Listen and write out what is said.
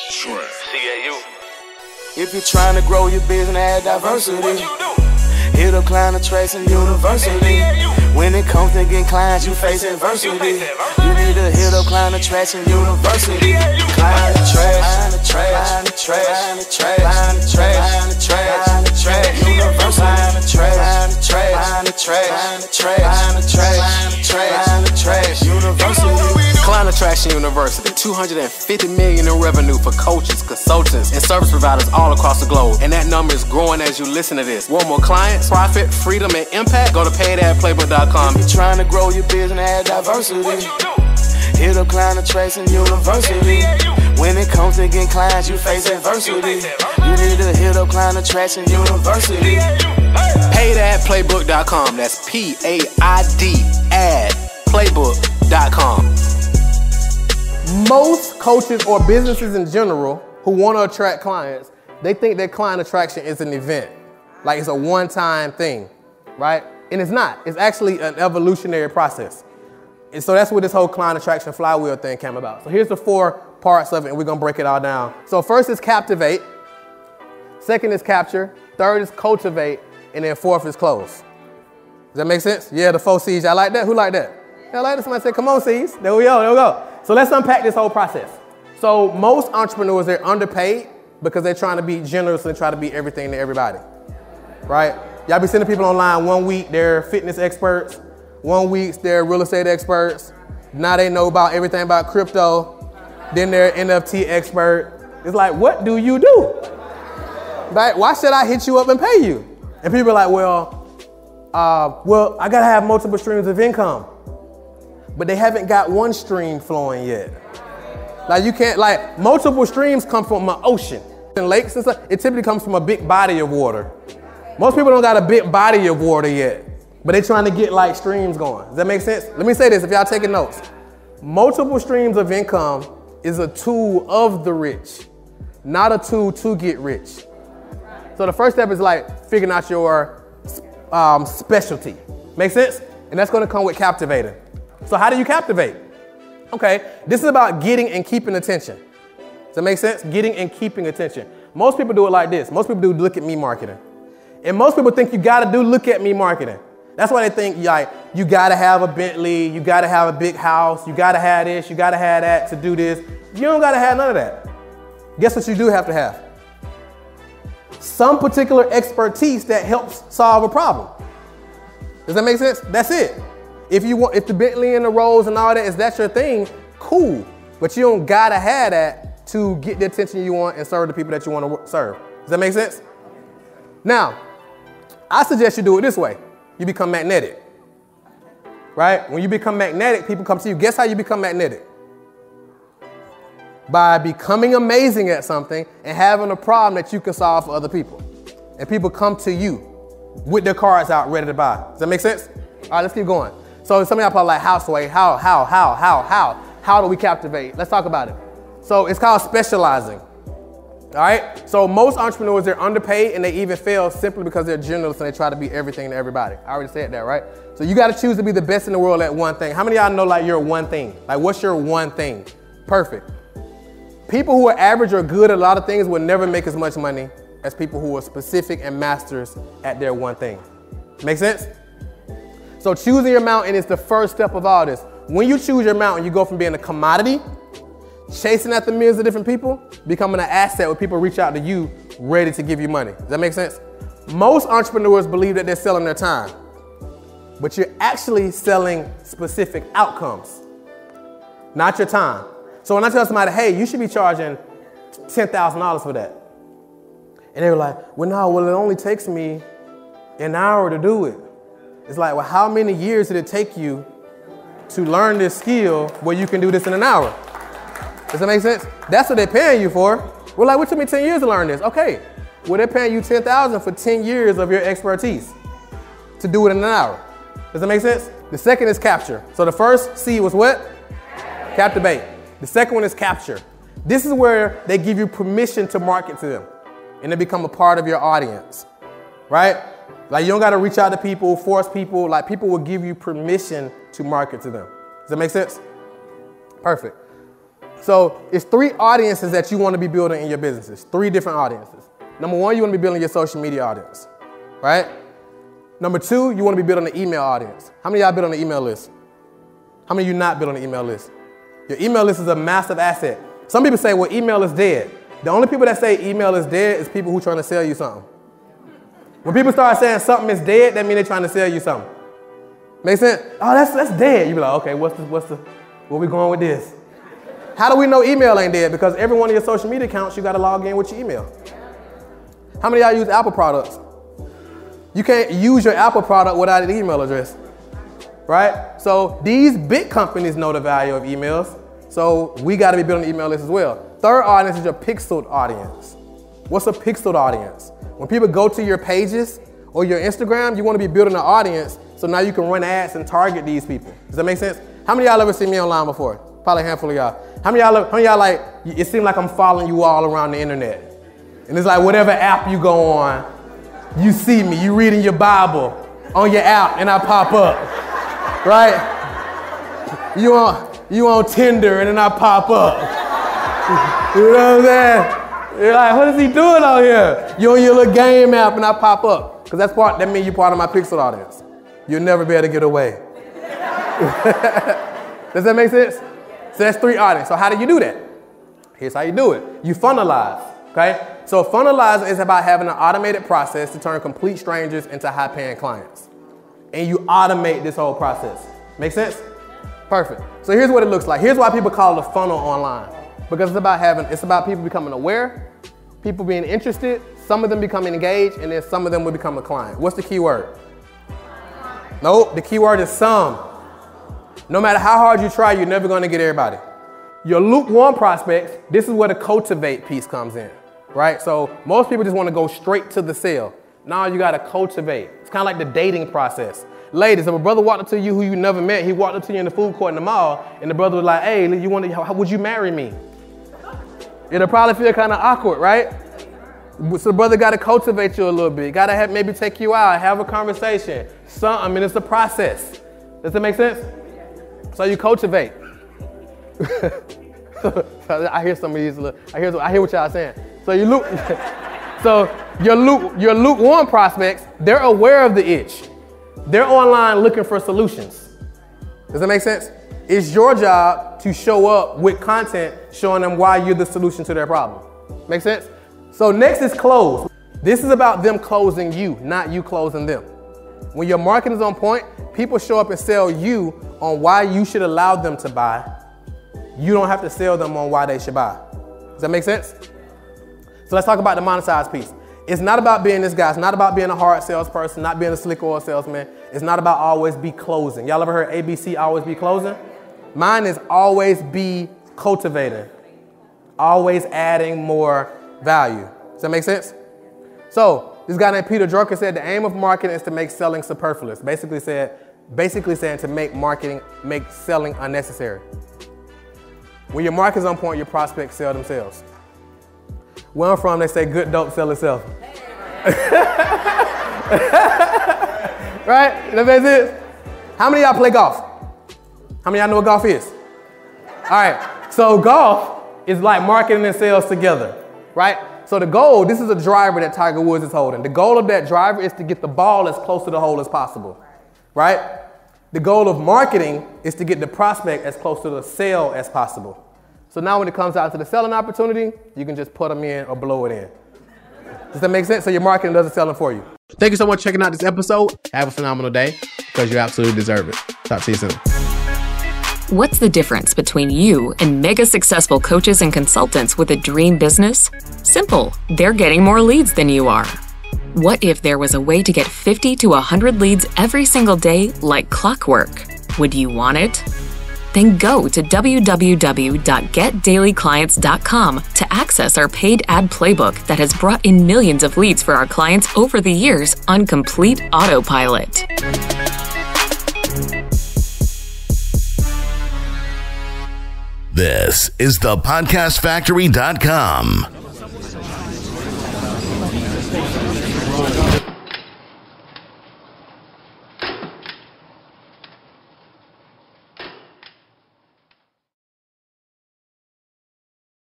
CAU. If you're trying to grow your business, add diversity. What you do? Hit up Client Attraction University. When it comes to getting clients, you face adversity. You need to hit up Client Attraction University. Client Attraction University. Client Attraction University, $250 million in revenue for coaches, consultants, and service providers all across the globe. And that number is growing as you listen to this. Want more clients, profit, freedom, and impact? Go to paydadplaybook.com. If you're trying to grow your business, add diversity. What you do? Hit up Client Attraction University. When it comes to getting clients, you face adversity. You need to hit up Client Attraction University. Paydadplaybook.com. That's P-A-I-D, playbook.com. Most coaches or businesses in general who want to attract clients, they think that client attraction is an event. Like it's a one-time thing, right? And it's not. It's actually an evolutionary process. And so that's where this whole client attraction flywheel thing came about. So here's the 4 parts of it, and we're going to break it all down. So first is captivate. Second is capture. Third is cultivate. And then 4th is close. Does that make sense? Yeah, the 4 C's. Y'all like that? Who like that? Y'all like that? Somebody said, come on, C's. There we go. There we go. So let's unpack this whole process. So most entrepreneurs, they're underpaid because they're trying to be generous and try to be everything to everybody, right? Y'all be sending people online 1 week, they're fitness experts. 1 week, they're real estate experts. Now they know about everything about crypto. Then they're NFT expert. It's like, what do you do? Right? Why should I hit you up and pay you? And people are like, well, I gotta have multiple streams of income. But they haven't got one stream flowing yet. Like you can't, like multiple streams come from an ocean. In lakes and stuff, it typically comes from a big body of water. Most people don't got a big body of water yet, but they're trying to get like streams going. Does that make sense? Let me say this if y'all taking notes. Multiple streams of income is a tool of the rich, not a tool to get rich. So the first step is like figuring out your specialty. Make sense? And that's gonna come with captivating. So how do you captivate? Okay, this is about getting and keeping attention. Does that make sense? Getting and keeping attention. Most people do it like this. Most people do look at me marketing. And most people think you gotta do look at me marketing. That's why they think like you gotta have a Bentley, you gotta have a big house, you gotta have this, you gotta have that to do this. You don't gotta have none of that. Guess what you do have to have? Some particular expertise that helps solve a problem. Does that make sense? That's it. If the Bentley and the Rolls and all that, is that your thing, cool. But you don't gotta have that to get the attention you want and serve the people that you want to serve. Does that make sense? Now, I suggest you do it this way. You become magnetic, right? When you become magnetic, people come to you. Guess how you become magnetic? By becoming amazing at something and having a problem that you can solve for other people. And people come to you with their cards out ready to buy. Does that make sense? All right, let's keep going. So some of y'all probably like, how do we captivate? Let's talk about it. So it's called specializing, all right? So most entrepreneurs, they're underpaid and they even fail simply because they're generalists and they try to be everything to everybody. I already said that, right? So you gotta choose to be the best in the world at one thing. How many of y'all know like your one thing? Like what's your one thing? Perfect. People who are average or good at a lot of things will never make as much money as people who are specific and masters at their one thing. Make sense? So choosing your mountain is the first step of all this. When you choose your mountain, you go from being a commodity, chasing after millions of different people, becoming an asset where people reach out to you ready to give you money. Does that make sense? Most entrepreneurs believe that they're selling their time, but you're actually selling specific outcomes, not your time. So when I tell somebody, hey, you should be charging $10,000 for that. And they were like, well, no, it only takes me an hour to do it. It's like, well, how many years did it take you to learn this skill where you can do this in an hour? Does that make sense? That's what they're paying you for. We're like, what took me 10 years to learn this? Okay, well, they're paying you $10,000 for 10 years of your expertise to do it in an hour. Does that make sense? The second is capture. So the first C was what? Captivate. The second one is capture. This is where they give you permission to market to them and they become a part of your audience, right? Like you don't gotta reach out to people, force people, like people will give you permission to market to them. Does that make sense? Perfect. So it's 3 audiences that you want to be building in your businesses. 3 different audiences. Number 1, you want to be building your social media audience, right? Number 2, you want to be building an email audience. How many of y'all build on the email list? How many of you not build on the email list? Your email list is a massive asset. Some people say, well, email is dead. The only people that say email is dead is people who are trying to sell you something. When people start saying something is dead, that means they're trying to sell you something. Make sense? Oh, that's dead. You be like, okay, where we going with this? How do we know email ain't dead? Because every one of your social media accounts, you got to log in with your email. How many of y'all use Apple products? You can't use your Apple product without an email address, right? So these big companies know the value of emails. So we got to be building an email list as well. Third audience is your pixeled audience. What's a pixeled audience? When people go to your pages or your Instagram, you want to be building an audience so now you can run ads and target these people. Does that make sense? How many of y'all ever seen me online before? Probably a handful of y'all. How many of y'all like, it seems like I'm following you all around the internet. And it's like whatever app you go on, you see me, you reading your Bible on your app and I pop up, right? You on Tinder and then I pop up. You know what I'm saying? You're like, what is he doing out here? You on your little game app and I pop up. Because that means you're part of my pixel audience. You'll never be able to get away. Does that make sense? So that's 3 audiences. So how do you do that? Here's how you do it. You funnelize, okay? So funnelizing is about having an automated process to turn complete strangers into high-paying clients. And you automate this whole process. Make sense? Perfect. So here's what it looks like. Here's why people call it a funnel online. Because it's about people becoming aware, people being interested, some of them becoming engaged, and then some of them will become a client. What's the key word? Nope, the key word is some. No matter how hard you try, you're never gonna get everybody. Your lukewarm prospects, this is where the cultivate piece comes in, right? So most people just wanna go straight to the sale. Now you gotta cultivate. It's kind of like the dating process. Ladies, if a brother walked up to you who you never met, he walked up to you in the food court in the mall, and the brother was like, hey, how would you marry me? It'll probably feel kind of awkward, right? So the brother got to cultivate you a little bit. Got to maybe take you out, have a conversation. It's a process. Does that make sense? So you cultivate. I hear some of these. I hear what y'all saying. So your lukewarm prospects, they're aware of the itch. They're online looking for solutions. Does that make sense? It's your job to show up with content showing them why you're the solution to their problem. Make sense? So next is close. This is about them closing you, not you closing them. When your marketing is on point, people show up and sell you on why you should allow them to buy. You don't have to sell them on why they should buy. Does that make sense? So let's talk about the monetized piece. It's not about being this guy. It's not about being a hard salesperson, not being a slick oil salesman. It's not about always be closing. Y'all ever heard ABC, always be closing? Mine is always be cultivating, always adding more value. Does that make sense? So this guy named Peter Drucker said the aim of marketing is to make selling superfluous. Basically saying to make selling unnecessary. When your market's on point, your prospects sell themselves. Where I'm from, they say good dope sell itself. Right? That makes sense? How many of y'all play golf? How many of y'all know what golf is? All right, so golf is like marketing and sales together, right? So the goal, this is a driver that Tiger Woods is holding. The goal of that driver is to get the ball as close to the hole as possible, right? The goal of marketing is to get the prospect as close to the sale as possible. So now when it comes out to the selling opportunity, you can just put them in or blow it in. Does that make sense? So your marketing does the selling for you. Thank you so much for checking out this episode. Have a phenomenal day because you absolutely deserve it. Talk to you soon. What's the difference between you and mega successful coaches and consultants with a dream business? Simple. They're getting more leads than you are. What if there was a way to get 50 to 100 leads every single day like clockwork? Would you want it? Then go to www.getdailyclients.com to access our paid ad playbook that has brought in millions of leads for our clients over the years on complete autopilot. This is thepodcastfactory.com.